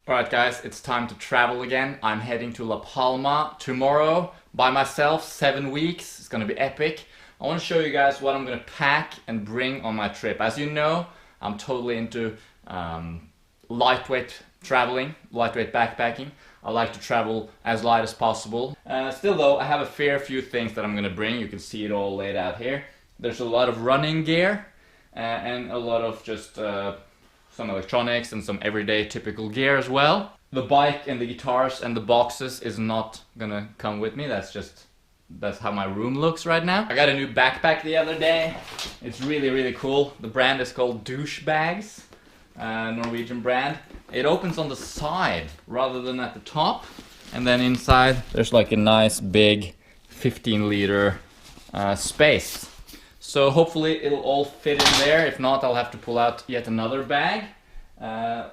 Alright guys, it's time to travel again. I'm heading to La Palma tomorrow by myself, 7 weeks. It's gonna be epic. I want to show you guys what I'm gonna pack and bring on my trip. As you know, I'm totally into lightweight traveling, lightweight backpacking. I like to travel as light as possible. Still though, I have a fair few things that I'm gonna bring. You can see it all laid out here. There's a lot of running gear and a lot of just some electronics and some everyday typical gear as well. The bike and the guitars and the boxes is not gonna come with me. That's how my room looks right now. I got a new backpack the other day. It's really cool. The brand is called Douchebags, Norwegian brand. It opens on the side rather than at the top, and then inside there's like a nice big 15-liter space. So hopefully it'll all fit in there. If not, I'll have to pull out yet another bag.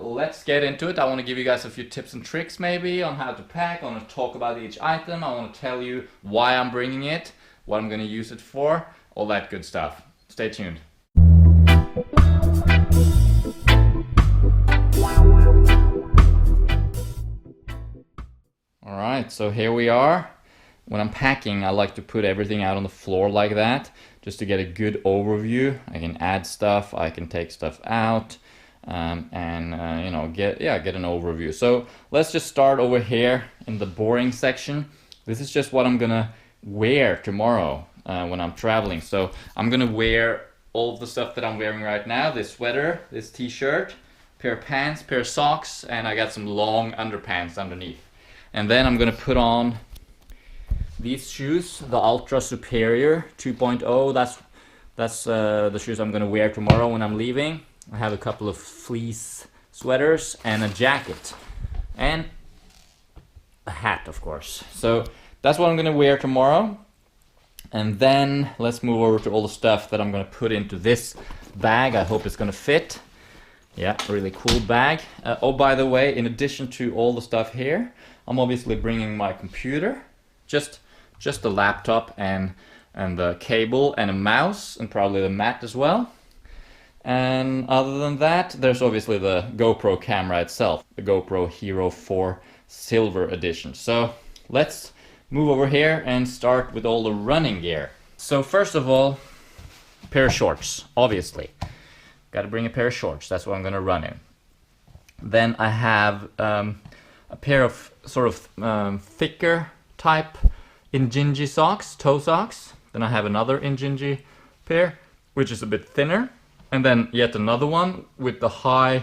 Let's get into it. I want to give you guys a few tips and tricks maybe on how to pack. I want to talk about each item. I want to tell you why I'm bringing it, what I'm going to use it for, all that good stuff. Stay tuned. Alright, so here we are. When I'm packing, I like to put everything out on the floor like that, just to get a good overview. I can add stuff, I can take stuff out, and you know, get an overview. So let's just start over here in the boring section. This is just what I'm gonna wear tomorrow when I'm traveling. So I'm gonna wear all of the stuff that I'm wearing right now. This sweater, this t-shirt, pair of pants, pair of socks, and I got some long underpants underneath. And then I'm gonna put on these shoes, the Ultra Superior 2.0. That's the shoes I'm gonna wear tomorrow when I'm leaving. I have a couple of fleece sweaters and a jacket and a hat, of course. So that's what I'm gonna wear tomorrow. And then let's move over to all the stuff that I'm gonna put into this bag. I hope it's gonna fit. Yeah, really cool bag. Oh, by the way, in addition to all the stuff here, I'm obviously bringing my computer, just the laptop and the cable and a mouse and probably the mat as well. And other than that, there's obviously the GoPro camera itself, the GoPro Hero 4 Silver Edition. So let's move over here and start with all the running gear. So first of all, a pair of shorts, obviously. Got to bring a pair of shorts, that's what I'm gonna run in. Then I have a pair of sort of thicker type Injinji socks, toe socks. Then I have another Injinji pair, which is a bit thinner. And then yet another one with the high,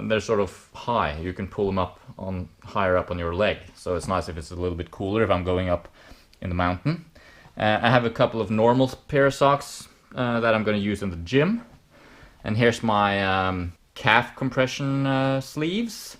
they're sort of high. You can pull them up on higher up on your leg. So it's nice if it's a little bit cooler if I'm going up in the mountain. I have a couple of normal pair of socks that I'm going to use in the gym. And here's my calf compression sleeves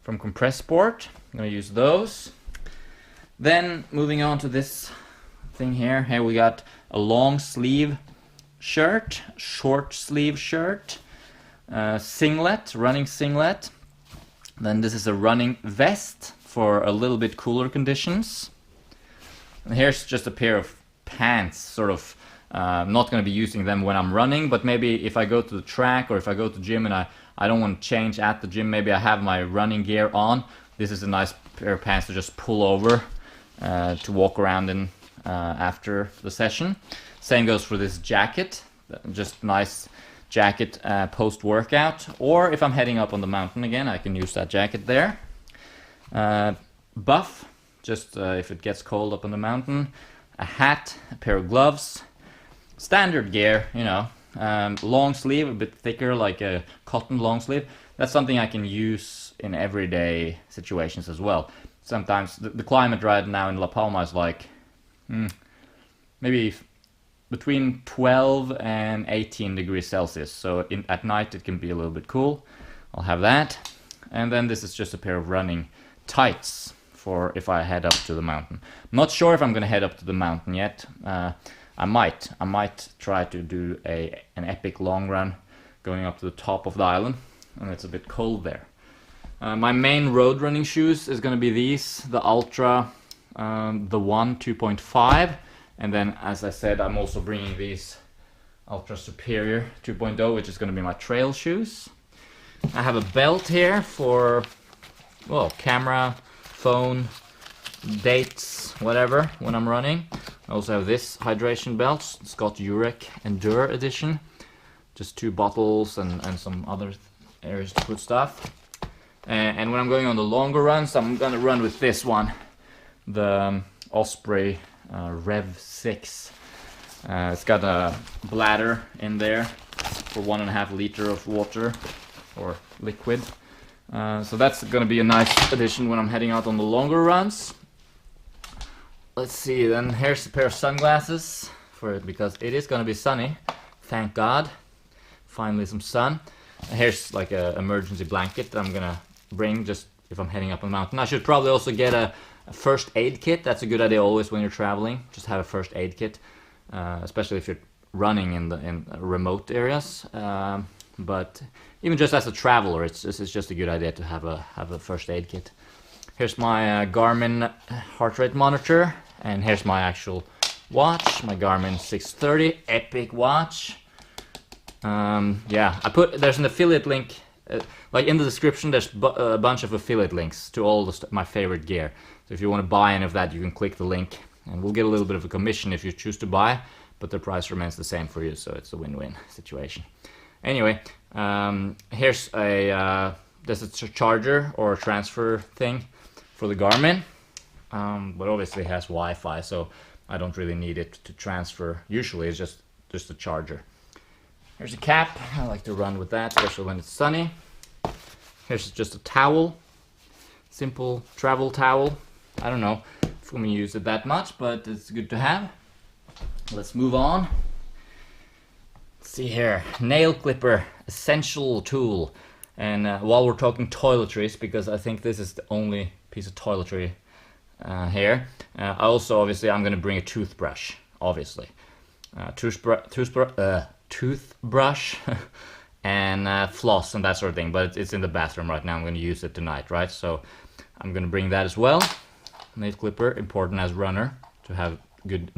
from Compress Sport. I'm going to use those. Then moving on to this thing here. Here we got a long sleeve shirt, short sleeve shirt, singlet, running singlet. Then this is a running vest for a little bit cooler conditions. And here's just a pair of pants, sort of. I'm not going to be using them when I'm running, but maybe if I go to the track or if I go to the gym and I don't want to change at the gym, maybe I have my running gear on. This is a nice pair of pants to just pull over to walk around in after the session. Same goes for this jacket, just nice jacket post-workout. Or if I'm heading up on the mountain again, I can use that jacket there. Buff, just if it gets cold up on the mountain. A hat, a pair of gloves. Standard gear, you know, long sleeve, a bit thicker, like a cotton long sleeve. That's something I can use in everyday situations as well. Sometimes the climate right now in La Palma is like maybe between 12 and 18 degrees Celsius. So at night it can be a little bit cool. I'll have that. And then this is just a pair of running tights for if I head up to the mountain. I'm not sure if I'm going to head up to the mountain yet. I might try to do an epic long run going up to the top of the island, and it's a bit cold there. My main road running shoes is going to be these, the Ultra, the One 2.5, and then as I said, I'm also bringing these Ultra Superior 2.0, which is going to be my trail shoes. I have a belt here for well, camera, phone, dates, whatever, when I'm running. I also have this hydration belt, Scott Jurek Endure Edition. Just 2 bottles and some other areas to put stuff. And when I'm going on the longer runs, I'm gonna run with this one, the Osprey Rev 6. It's got a bladder in there for 1.5 liter of water or liquid. So that's gonna be a nice addition when I'm heading out on the longer runs. Let's see, then here's a pair of sunglasses for it because it is gonna be sunny. Thank God. Finally some sun. Here's like an emergency blanket that I'm gonna bring just if I'm heading up a mountain. I should probably also get a first aid kit. That's a good idea always when you're traveling. Just have a first aid kit, especially if you're running in remote areas. But even just as a traveler, it's just a good idea to have a first aid kit. Here's my Garmin heart rate monitor, and here's my actual watch, my Garmin 630 Epic watch. Yeah, there's an affiliate link, like in the description. There's a bunch of affiliate links to all my favorite gear. So if you want to buy any of that, you can click the link, and we'll get a little bit of a commission if you choose to buy, but the price remains the same for you, so it's a win-win situation. Anyway, here's there's a charger or a transfer thing for the Garmin, but obviously it has Wi-Fi, so I don't really need it to transfer. Usually it's just a charger. Here's a cap. I like to run with that, especially when it's sunny. Here's just a towel, simple travel towel. I don't know if I'm gonna use it that much, but it's good to have. Let's move on. Let's see here, nail clipper, essential tool. And while we're talking toiletries, because I think this is the only piece of toiletry here, I also obviously I'm gonna bring a toothbrush, obviously. Toothbrush and floss and that sort of thing, but it's in the bathroom right now. I'm going to use it tonight, right? So I'm going to bring that as well. Nail clipper, important as runner to have good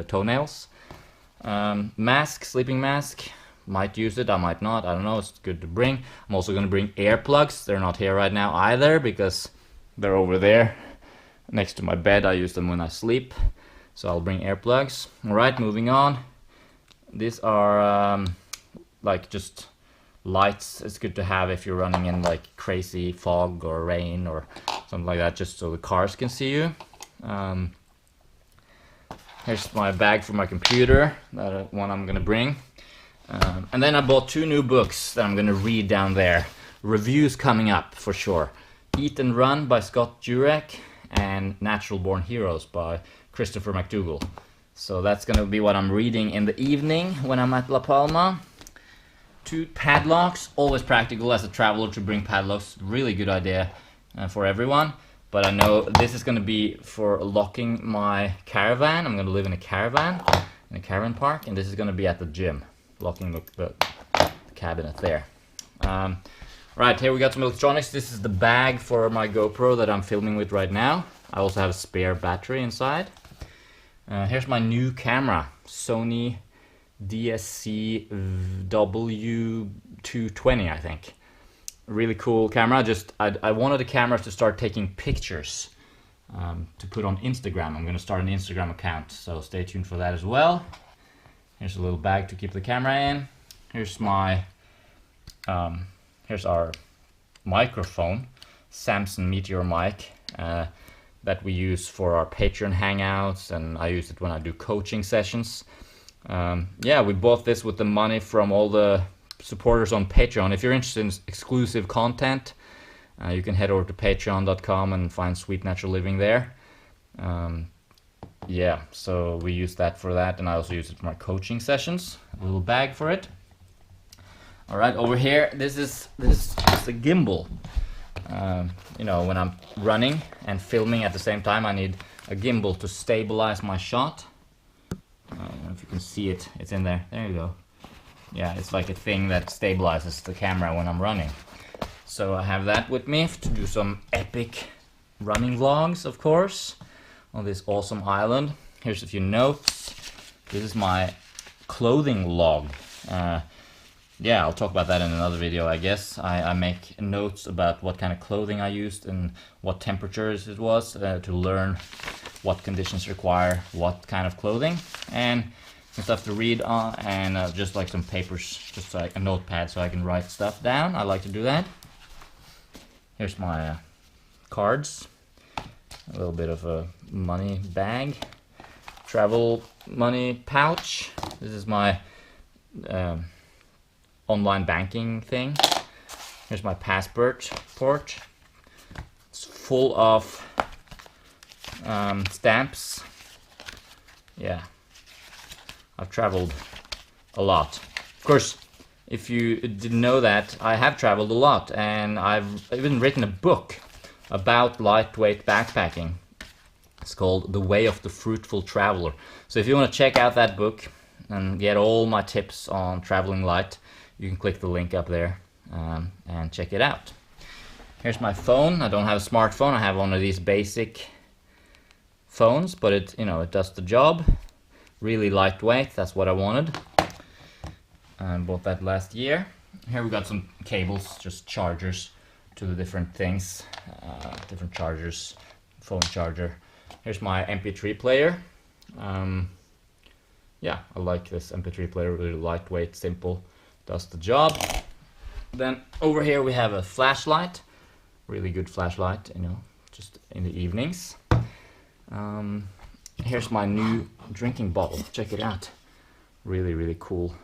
toenails. Mask, sleeping mask, might use it, I might not, I don't know, it's good to bring. I'm also going to bring earplugs. They're not here right now either because they're over there next to my bed. I use them when I sleep, so I'll bring earplugs. All right, moving on. These are like just lights. It's good to have if you're running in like crazy fog or rain or something like that, just so the cars can see you. Here's my bag for my computer, that one I'm gonna bring. And then I bought 2 new books that I'm gonna read down there. Reviews coming up for sure. Eat and Run by Scott Jurek and Natural Born Heroes by Christopher McDougall. So that's gonna be what I'm reading in the evening when I'm at La Palma. 2 padlocks, always practical as a traveler to bring padlocks. Really good idea for everyone. But I know this is gonna be for locking my caravan. I'm gonna live in a caravan park, and this is gonna be at the gym, locking the cabinet there. Right, here we got some electronics. This is the bag for my GoPro that I'm filming with right now. I also have a spare battery inside. Here's my new camera, Sony DSC W220, I think. Really cool camera. I wanted the camera to start taking pictures to put on Instagram. I'm gonna start an Instagram account, so stay tuned for that as well. Here's a little bag to keep the camera in. Here's my, here's our microphone, Samson Meteor mic. That we use for our Patreon hangouts, and I use it when I do coaching sessions. Yeah, we bought this with the money from all the supporters on Patreon. If you're interested in exclusive content, you can head over to patreon.com and find Sweet Natural Living there. Yeah, so we use that for that, and I also use it for my coaching sessions. A little bag for it. All right, over here, this is a gimbal. You know, when I'm running and filming at the same time, I need a gimbal to stabilize my shot. I don't know if you can see it. It's in there. There you go. Yeah, it's like a thing that stabilizes the camera when I'm running. So I have that with me to do some epic running vlogs, of course, on this awesome island. Here's a few notes. This is my clothing log. yeah, I'll talk about that in another video, I guess. I make notes about what kind of clothing I used and what temperatures it was to learn what conditions require what kind of clothing, and some stuff to read on, and just like some papers, just like a notepad so I can write stuff down. I like to do that. Here's my cards, a little bit of a money bag, travel money pouch. This is my online banking thing. Here's my passport. It's full of stamps. Yeah, I've traveled a lot. Of course, if you didn't know that, I have traveled a lot, and I've even written a book about lightweight backpacking. It's called The Way of the Fruitful Traveler. So if you want to check out that book and get all my tips on traveling light, you can click the link up there and check it out. Here's my phone. I don't have a smartphone. I have one of these basic phones, but it does the job. Really lightweight. That's what I wanted. I bought that last year. Here we got some cables, just chargers to the different things, different chargers, phone charger. Here's my MP3 player. Yeah, I like this MP3 player, really lightweight, simple, does the job. Then over here we have a flashlight, really good flashlight, just in the evenings. Here's my new drinking bottle, check it out. Really, really cool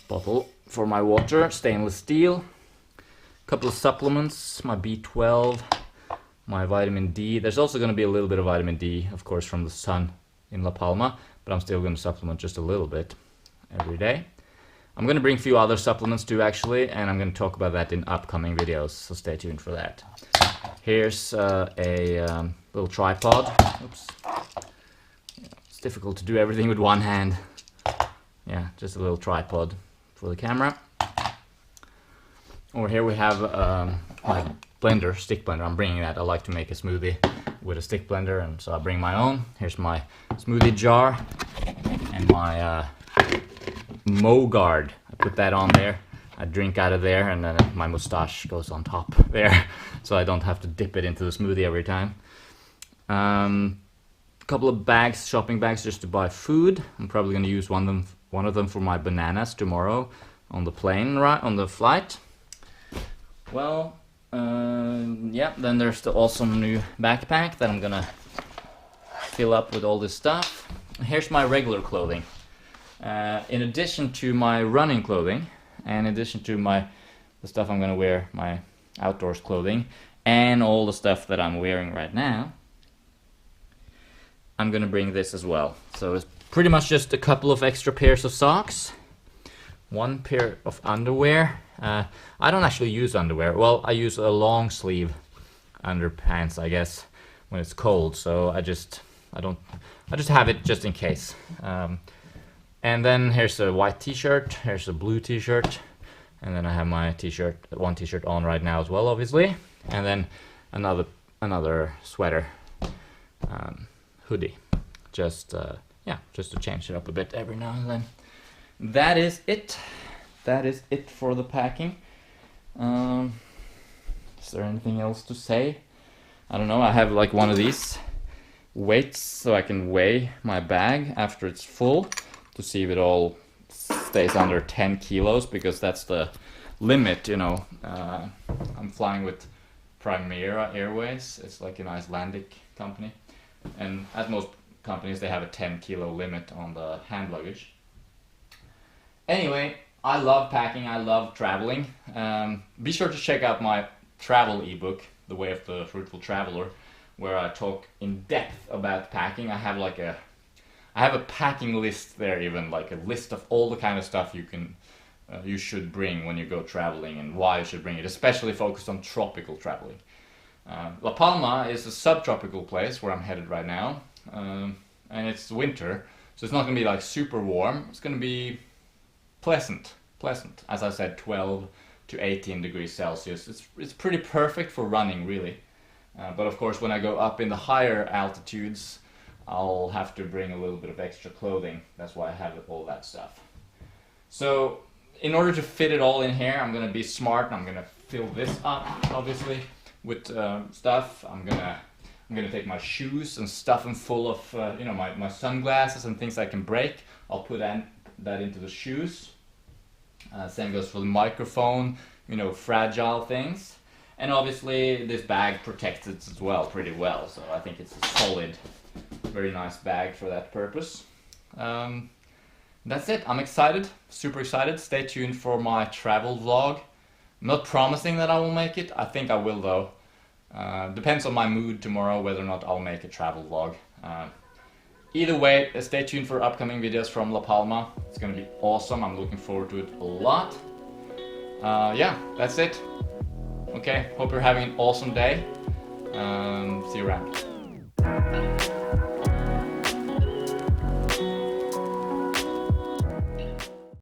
bottle for my water, stainless steel. Couple of supplements, my B12, my vitamin D. There's also going to be a little bit of vitamin D, of course, from the sun in La Palma, but I'm still going to supplement just a little bit every day. I'm going to bring a few other supplements too, actually, and I'm going to talk about that in upcoming videos, so stay tuned for that. Here's a little tripod. Oops. It's difficult to do everything with one hand. Yeah, just a little tripod for the camera. Over here we have my blender, stick blender. I'm bringing that. I like to make a smoothie with a stick blender, and so I bring my own. Here's my smoothie jar and my Mo Guard. I put that on there. I drink out of there, and then my mustache goes on top there, so I don't have to dip it into the smoothie every time. A couple of bags, shopping bags, just to buy food. I'm probably going to use one of them for my bananas tomorrow on the plane, right on the flight. Well, yeah, then there's the awesome new backpack that I'm gonna fill up with all this stuff. Here's my regular clothing. In addition to my running clothing, and in addition to the stuff I'm gonna wear, my outdoors clothing, and all the stuff that I'm wearing right now, I'm gonna bring this as well. So it's pretty much just a couple of extra pairs of socks, one pair of underwear. I don't actually use underwear. Well, I use a long sleeve underpants, I guess, when it's cold. So I just have it just in case. And then here's a white t-shirt, here's a blue t-shirt, and then I have my t-shirt, one t-shirt on right now as well, obviously, and then another sweater, hoodie, just to change it up a bit every now and then. That is it. That is it for the packing. Is there anything else to say? I don't know. I have like one of these weights so I can weigh my bag after it's full to see if it all stays under 10 kilos, because that's the limit, I'm flying with Primera Airways. It's like an Icelandic company, and as most companies, they have a 10-kilo limit on the hand luggage. Anyway, I love packing, I love traveling. Be sure to check out my travel ebook, The Way of the Fruitful Traveler, where I talk in depth about packing. I have a packing list there, even like a list of all the kind of stuff you should bring when you go traveling, and why you should bring it, especially focused on tropical traveling. La Palma is a subtropical place where I'm headed right now, and it's winter, so it's not going to be like super warm. It's going to be pleasant, as I said, 12 to 18 degrees Celsius. It's pretty perfect for running, really. But of course, when I go up in the higher altitudes, I'll have to bring a little bit of extra clothing. That's why I have all that stuff. So in order to fit it all in here, I'm gonna be smart and I'm gonna fill this up, obviously, with stuff. I'm gonna take my shoes and stuff them full of you know, my sunglasses and things I can break. I'll put that into the shoes. Same goes for the microphone, you know, fragile things. And obviously this bag protects it as well pretty well, so I think it's a solid, very nice bag for that purpose. That's it. I'm excited, super excited. Stay tuned for my travel vlog. I'm not promising that I will make it. I think I will though. Depends on my mood tomorrow whether or not I'll make a travel vlog. Either way, stay tuned for upcoming videos from La Palma. It's gonna be awesome. I'm looking forward to it a lot. Yeah, that's it. Okay, hope you're having an awesome day. See you around.